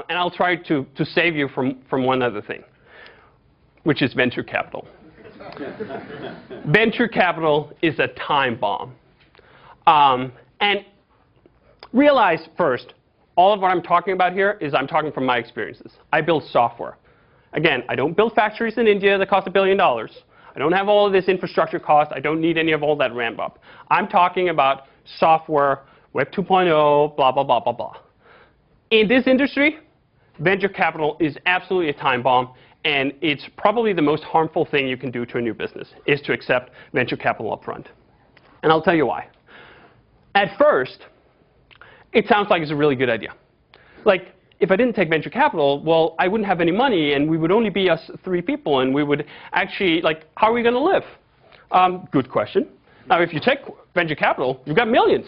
and I'll try to save you from one other thing, which is venture capital. Venture capital is a time bomb. And realize first, all of what I'm talking about here is I'm talking from my experiences. I build software. Again, I don't build factories in India that cost $1 billion. I don't have all of this infrastructure cost. I don't need any of all that ramp up. I'm talking about software, Web 2.0, blah, blah, blah, blah, blah. In this industry, venture capital is absolutely a time bomb, and it's probably the most harmful thing you can do to a new business, is to accept venture capital up front. And I'll tell you why. At first, it sounds like it's a really good idea. Like, if I didn't take venture capital, well, I wouldn't have any money, and we would only be us 3 people, and we would actually, like, how are we going to live? Good question. Now, if you take venture capital, you've got millions.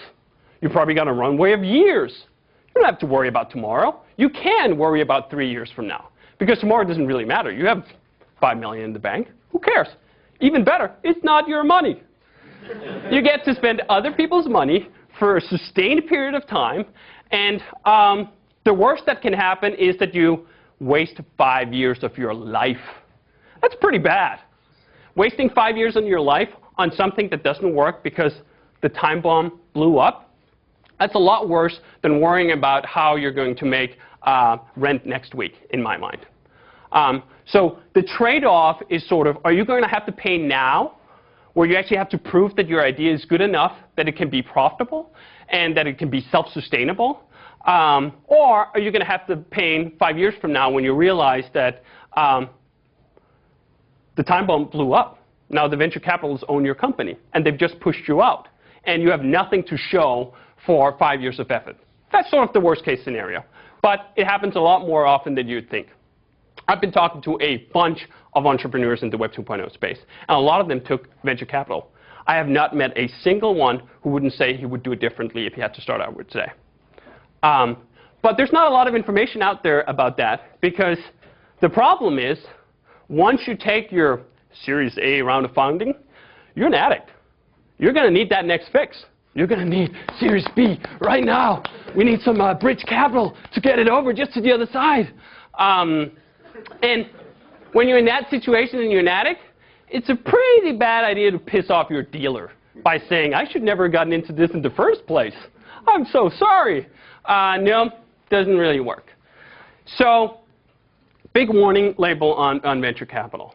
You've probably got a runway of years. You don't have to worry about tomorrow. You can worry about 3 years from now, because tomorrow doesn't really matter. You have $5 million in the bank. Who cares? Even better, it's not your money. You get to spend other people's money for a sustained period of time, and the worst that can happen is that you waste 5 years of your life. That's pretty bad. Wasting 5 years of your life on something that doesn't work because the time bomb blew up, that's a lot worse than worrying about how you're going to make rent next week, in my mind. So the trade-off is sort of, are you going to have to pay now, where you actually have to prove that your idea is good enough that it can be profitable and that it can be self-sustainable? Or are you going to have to pay 5 years from now when you realize that the time bomb blew up? Now the venture capitalists own your company, and they've just pushed you out, and you have nothing to show for 5 years of effort. That's sort of the worst case scenario. But it happens a lot more often than you'd think. I've been talking to a bunch of entrepreneurs in the Web 2.0 space, and a lot of them took venture capital. I have not met a single one who wouldn't say he would do it differently if he had to start out with today. But there's not a lot of information out there about that, because the problem is, once you take your Series A round of funding, you're an addict. You're going to need that next fix. You're going to need Series B right now. We need some bridge capital to get it over just to the other side. And when you're in that situation and you're an addict, it's a pretty bad idea to piss off your dealer by saying, I should never have gotten into this in the first place. I'm so sorry. No, doesn't really work. So big warning label on venture capital.